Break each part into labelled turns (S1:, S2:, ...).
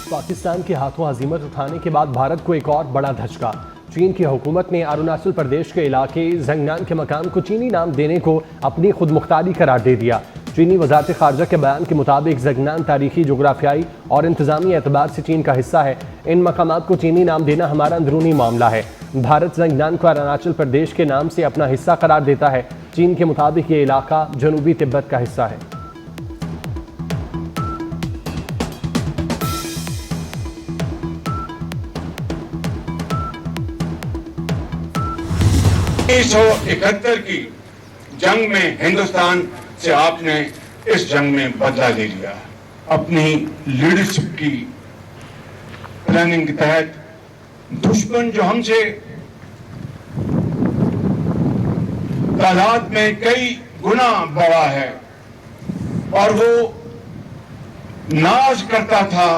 S1: पाकिस्तान के हाथों हजीमत उठाने के बाद भारत को एक और बड़ा धचका। चीन की हुकूमत ने अरुणाचल प्रदेश के इलाके जंगनान के मकाम को चीनी नाम देने को अपनी खुद मुख्तारी करार दे दिया। चीनी वजारत खारजा के बयान के मुताबिक जंगनान तारीखी, जोग्राफियाई और इंतजामी एतबार से चीन का हिस्सा है। इन मकामात को चीनी नाम देना हमारा अंदरूनी मामला है। भारत जंगनान को अरुणाचल प्रदेश के नाम से अपना हिस्सा करार देता है। चीन के मुताबिक ये इलाका जनूबी तिब्बत का हिस्सा है।
S2: (1971) की जंग में हिंदुस्तान से आपने इस जंग में बदला ले लिया। अपनी लीडरशिप की प्लानिंग के तहत दुश्मन जो हमसे तादाद में कई गुना बड़ा है और वो नाज करता था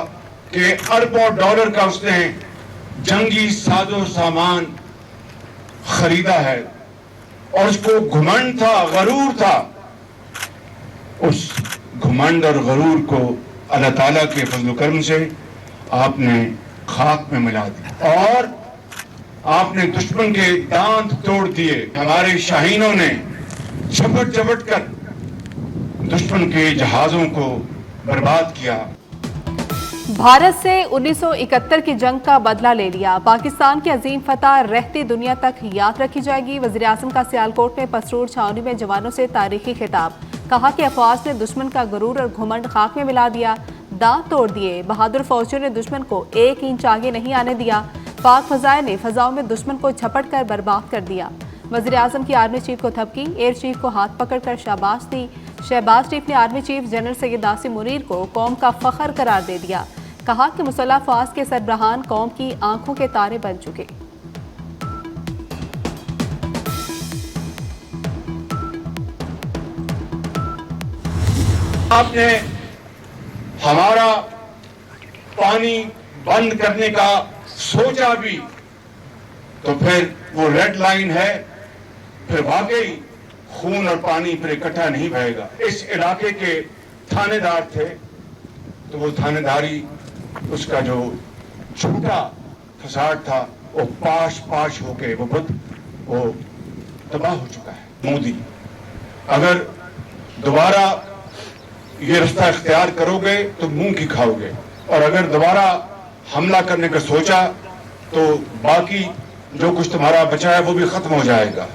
S2: कि अरबों डॉलर का उसने जंगी साजो सामान खरीदा है और उसको घुमंड था, गरूर था। उस घुमंड और गरूर को अल्लाह ताला के फजल करम से आपने खाक में मिला दिया और आपने दुश्मन के दांत तोड़ दिए। हमारे शाहीनों ने झपट झपट कर दुश्मन के जहाजों को बर्बाद किया।
S3: भारत से 1971 की जंग का बदला ले लिया। पाकिस्तान की अजीम फतह रहती दुनिया तक याद रखी जाएगी। वज़ीर-ए-आज़म का सियालकोट में पसरूर छावनी में जवानों से तारीखी खिताब। कहा कि अफवाज ने दुश्मन का गुरूर और घुमंड खाक में मिला दिया, दांत तोड़ दिए। बहादुर फौजियों ने दुश्मन को 1 इंच आगे नहीं आने दिया। पाक फजाए ने फजाओं में दुश्मन को झपट कर बर्बाद कर दिया। वज़ीर-ए-आज़म की आर्मी चीफ को थपकी, एयर चीफ को हाथ पकड़कर शाबाश दी। शहबाज शरीफ ने army chief general Syed Asim Munir को कौम का फख्र करार दे दिया। कहा कि मुसल्लह फ़ौज के सरबराहान कौम की आंखों के तारे बन चुके।
S2: आपने हमारा पानी बंद करने का सोचा भी तो फिर वो रेड लाइन है, फिर वाकई खून और पानी फिर इकट्ठा नहीं बहेगा। इस इलाके के थानेदार थे तो वो थानेदारी, उसका जो झूठा फसाद था वो पाश पाश होके वो तबाह हो चुका है। मोदी, अगर दोबारा ये रास्ता इख्तियार करोगे तो मुंह की खाओगे और अगर दोबारा हमला करने का सोचा तो बाकी जो कुछ तुम्हारा बचा है वो भी खत्म हो जाएगा।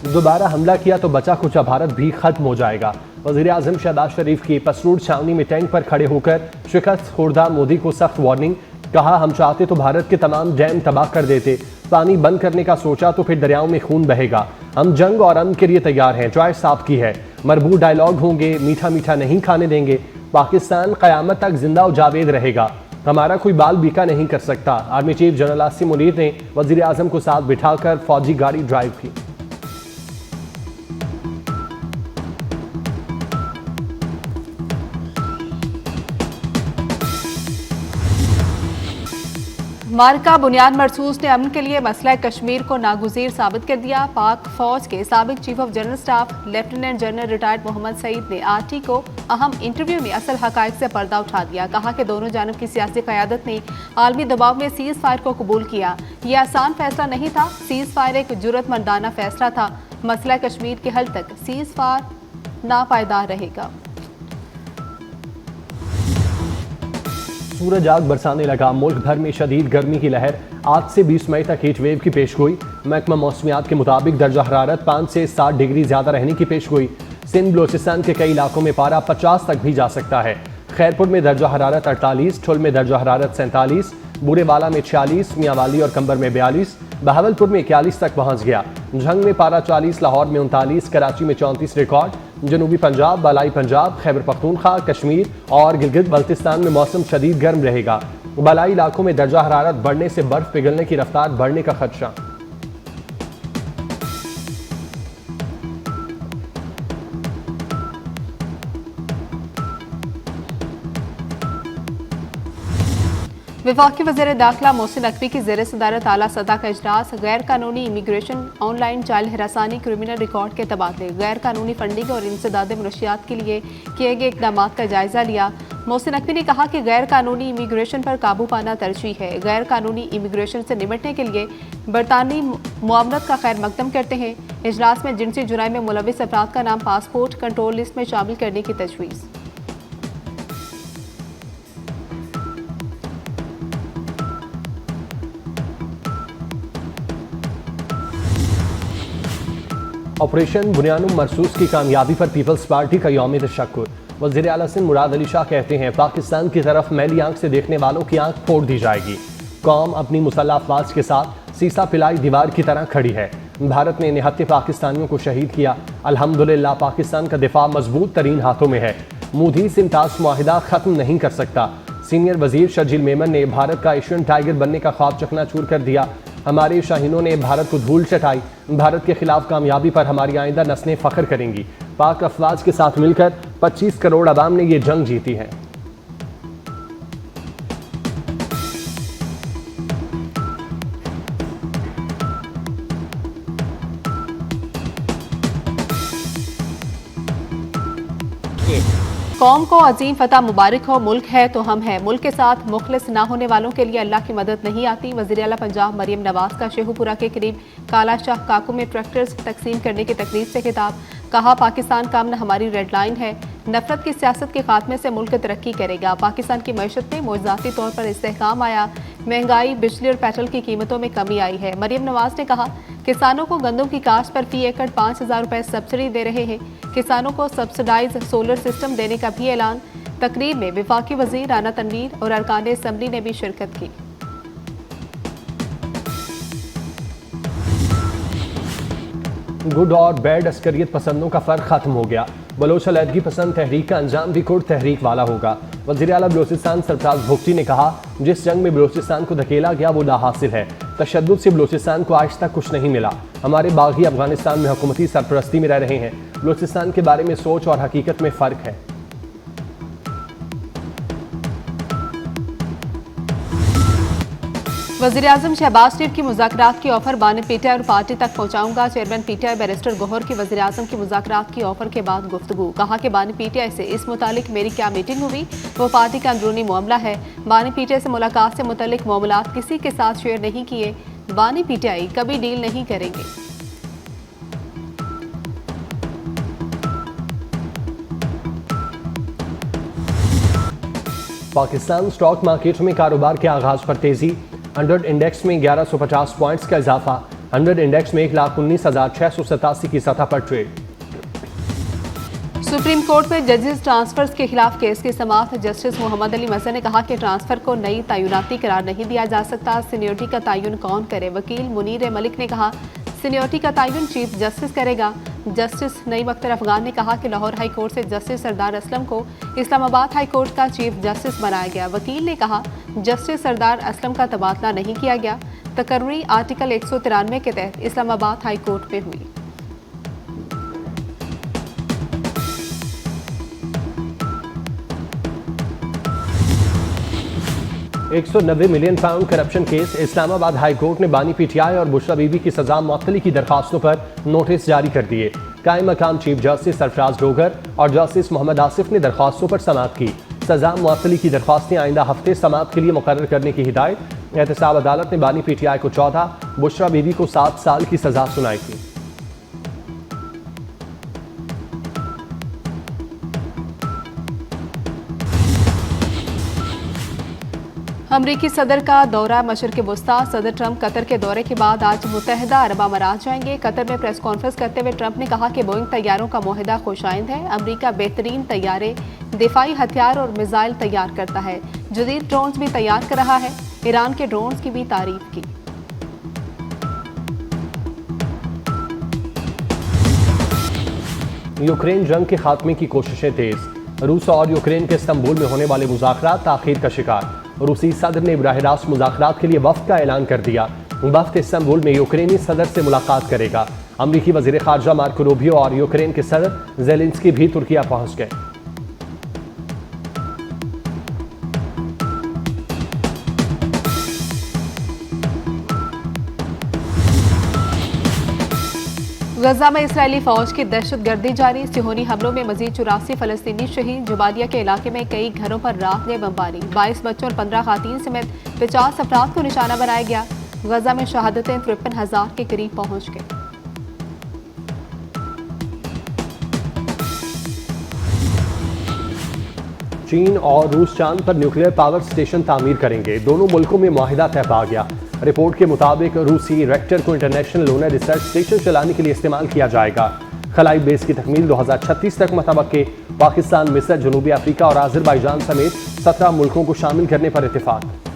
S1: दोबारा हमला किया तो बचा कुचा भारत भी खत्म हो जाएगा। वज़ीर-ए-आज़म शहबाज शरीफ की पसरूर छावनी में टैंक पर खड़े होकर शिकस्त खुर्दा मोदी को सख्त वार्निंग। कहा, हम चाहते तो भारत के तमाम डैम तबाह कर देते, पानी बंद करने का सोचा तो फिर दरियाओं में खून बहेगा। हम जंग और अमन के लिए तैयार हैं, चॉइस साफ की है। मरबूत डायलॉग होंगे, मीठा मीठा नहीं खाने देंगे। पाकिस्तान क़यामत तक जिंदा और जावेद रहेगा, हमारा कोई बाल बीका नहीं कर सकता। Army chief general Asim Munir ने वज़ीर-ए-आज़म को साथ बिठाकर फौजी गाड़ी ड्राइव की।
S3: मार्का बुनियाद मरसूस ने अमन के लिए मसला कश्मीर को नागुज़ीर साबित कर दिया। पाक फौज के साबिक chief of general staff lieutenant general retired Mohammad Saeed ने आरटी को अहम इंटरव्यू में असल हकायक से पर्दा उठा दिया। कहा कि दोनों जानब की सियासी क़यादत ने आलमी दबाव में सीज़ फायर को कबूल किया। यह आसान फैसला नहीं था, सीज़ फायर एक जुर्रतमंदाना फैसला था। मसला कश्मीर के हल तक सीज़ फायर नापायदार रहेगा।
S1: सूरज आग बरसाने लगा, मुल्क भर में शदीद गर्मी की लहर। आज से 20 मई तक हीट वेव की पेशगोई। महकमा मौसमियात के मुताबिक दर्जा हरारत 5 से 7 डिग्री ज़्यादा रहने की पेशगोई। सिंध बलोचिस्तान के कई इलाकों में पारा 50 तक भी जा सकता है। खैरपुर में दर्जा हरारत 48, ठुल में दर्जा हरारत 47, बूरेवाला में 46, मियांवाली और कंबर में 42, बहावलपुर में 41 तक पहुँच गया। झंग में पारा 40, लाहौर में 39, कराची में 34 रिकॉर्ड। जनूबी पंजाब, बालाई पंजाब, खैबर पख्तूनख्वा, कश्मीर और गिलगित बल्तिस्तान में मौसम शदीद गर्म रहेगा। बालाई इलाकों में दर्जा हरारत बढ़ने से बर्फ पिघलने की रफ्तार बढ़ने का खदशा।
S3: वफाकी वज़ीर दाखिला मोहसिन नकवी की ज़ेर सदारत आला सतह का इजलास। गैर कानूनी इमिग्रेशन, ऑनलाइन चाइल्ड हरासानी, क्रिमिनल रिकॉर्ड के तबादले, गैर कानूनी फंडिंग और इंसदाद मनशियात के लिए किए गए इकदाम का जायजा लिया। मोहसिन नकवी ने कहा कि गैर कानूनी इमिग्रेशन पर काबू पाना तरजीह है। गैर कानूनी इमिग्रेशन से निपटने के लिए बरतानी मुआवनत का खैर मकदम करते हैं। इजलास में जिनसी जुराई में मुलविस अफराद का नाम पासपोर्ट कंट्रोल लिस्ट में शामिल करने की तजवीज़।
S1: ऑपरेशन बुनियानुम मरसूस की कामयाबी पर पीपल्स पार्टी का यौम तशक्कुर। वज़ीर आला सिंध मुराद अली शाह कहते हैं, पाकिस्तान की तरफ मैली आंख से देखने वालों की आंख फोड़ दी जाएगी। कौम अपनी मुसल्लह अफवाज के साथ सीसा पिलाई दीवार की तरह खड़ी है। भारत ने निहत्ते पाकिस्तानियों को शहीद किया। अल्हम्दुलिल्लाह पाकिस्तान का दिफा मजबूत तरीन हाथों में है। मूडीज इम्ताज मुआहिदा खत्म नहीं कर सकता। सीनियर वजीर शर्जील मेमन ने भारत का एशियन टाइगर बनने का ख्वाब चकनाचूर कर दिया। हमारे शाहीनों ने भारत को धूल चटाई। भारत के खिलाफ कामयाबी पर हमारी आइंदा नस्लें फख्र करेंगी। पाक अफवाज के साथ मिलकर 25 करोड़ अवाम ने ये जंग जीती है।
S3: कौम को अजीम फतह मुबारक हो। मुल्क है तो हम हैं। मुल्क के साथ मुखलिस ना होने वालों के लिए अल्लाह की मदद नहीं आती। वज़ीर आला पंजाब मरियम नवाज का शेखुपुरा के करीब काला शाह काकू में ट्रैक्टर्स तकसीम करने की तकरीब से खिताब। कहा, पाकिस्तान का अमन हमारी रेड लाइन है। नफरत की सियासत के खात्मे से मुल्क तरक्की करेगा। पाकिस्तान की मईशत में मौजूदाती तौर पर इस्तेहकाम आया। महंगाई, बिजली और पेट्रोल की कीमतों में कमी आई है। मरियम नवाज ने कहा, किसानों को गंदम की काश्त पर फी एकड़ 5,000 रुपए सब्सिडी दे रहे हैं। किसानों को सब्सिडाइज सोलर सिस्टम देने का भी ऐलान। तकरीब में वफाकी वजीर राना तनवीर और अरकान असम्बली ने भी शिरकत की।
S1: गुड और बैड अस्करियत पसंदों का फर्क खत्म हो गया। बलोच अलहदगी पसंद तहरीक का अंजाम भी कुर्द तहरीक वाला होगा। वज़ीर आला बलोचिस्तान सरफराज भुगटी ने कहा, जिस जंग में बलोचिस्तान को धकेला गया वो लाहासिल है। तशद्दुद से बलोचिस्तान को आज तक कुछ नहीं मिला। हमारे बागी अफगानिस्तान में हुकूमती सरपरस्ती में रह रहे हैं। बलोचिस्तान के बारे में सोच और हकीकत में फ़र्क है।
S3: वज़ीर आज़म शहबाज शरीफ की मुज़ाकरात की ऑफर बानी पीटीआई और पार्टी तक पहुंचाऊंगा। चेयरमैन पीटीआई बैरिस्टर गौहर की वज़ीर आज़म की मुज़ाकरात की ऑफर के बाद गुफ्तगू। कहा कि बानी पीटीआई से इस मुतालिक मेरी क्या मीटिंग हुई, वो पार्टी का अंदरूनी मामला है। बानी पीटीआई से मुलाकात से मुतल्लिक मामलात किसी के साथ शेयर नहीं किए। बानी पीटीआई कभी डील नहीं करेंगे।
S1: पाकिस्तान स्टॉक मार्केट में कारोबार के आगाज पर तेजी। 100 इंडेक्स में 1150 पॉइंट्स का इजाफा। 100 इंडेक्स में 1,19,687 की सतह पर ट्रेड।
S3: सुप्रीम कोर्ट में जजेस ट्रांसफर्स के खिलाफ केस की समाअत। जस्टिस मोहम्मद अली मसर ने कहा कि ट्रांसफर को नई तैनाती करार नहीं दिया जा सकता। सीनियरिटी का तयन कौन करे। वकील मुनीर मलिक ने कहा, सीनियरिटी का तयन चीफ जस्टिस करेगा। जस्टिस नईम अख्तर अफगान ने कहा कि लाहौर हाई कोर्ट से जस्टिस सरदार असलम को इस्लामाबाद हाई कोर्ट का चीफ जस्टिस बनाया गया। वकील ने कहा, जस्टिस सरदार असलम का तबादला नहीं किया गया। तकर्री आर्टिकल 193 के तहत इस्लामाबाद हाई कोर्ट में हुई।
S1: £190 million corruption case. Islamabad high court ने बानी पीटीआई और बुशरा बीबी की सजा मुअत्तली की दरखास्तों पर नोटिस जारी कर दिए। कायम मकाम चीफ जस्टिस सरफराज डोगर और जस्टिस मोहम्मद आसिफ ने दरखास्तों पर समाअत की। सजा मुअत्तली की दरखास्तें आइंदा हफ्ते समाअत के लिए मुकर्रर करने की हिदायत। एहतसाब अदालत ने बानी पीटीआई को 14, बुशरा बीबी को 7 साल की सजा सुनाई थी।
S3: अमरीकी सदर का दौरा मशरिक़ वस्ता। सदर ट्रंप कतर के दौरे के बाद आज मुत्तहिदा अरब अमारात जाएंगे। कतर में प्रेस कॉन्फ्रेंस करते हुए ट्रंप ने कहा कि बोइंग तैयारों का मुआहिदा खुशाइंद है। अमरीका बेहतरीन तैयारे, दिफाई हथियार और मिसाइल तैयार करता है। जदीद ड्रोन्स भी तैयार कर रहा है। ईरान के ड्रोन्स की भी तारीफ की।
S1: यूक्रेन जंग के खात्मे की कोशिशें तेज। रूस और यूक्रेन के इस्तांबुल में होने वाले मुज़ाकरात ताख़ीर का शिकार। रूसी सदर ने बराह रास्त मुज़ाकरात के लिए वफ़द का ऐलान कर दिया। वफ़द इस्तांबुल में यूक्रेनी सदर से मुलाकात करेगा। अमरीकी वज़ीर ख़ारजा मार्को रूबियो और यूक्रेन के सदर ज़ेलेंस्की भी तुर्किया पहुँच गए।
S3: गजा में इसराइली फौज की दहशतगर्दी जारी, सिहोनी हमलों में मजीद 84 फलस्तीनी शहीद। जबालिया के इलाके में कई घरों पर रात ने बमबारी, 22 बच्चों और 15 खातीन समेत 50 अफराद को निशाना बनाया गया। गजा में शहादतें 53,000 के करीब पहुंच गई।
S1: चीन और रूस चांद पर न्यूक्लियर पावर स्टेशन तामीर करेंगे, दोनों मुल्कों में मुआहिदा तय पा गया। रिपोर्ट के मुताबिक रूसी रिएक्टर को इंटरनेशनल लूनर रिसर्च स्टेशन चलाने के लिए इस्तेमाल किया जाएगा। खलाई बेस की तकमील 2036 तक मुतवक्के। पाकिस्तान, मिस्र, जनूबी अफ्रीका और आज़रबाईजान समेत 17 मुल्कों को शामिल करने पर इत्तेफाक।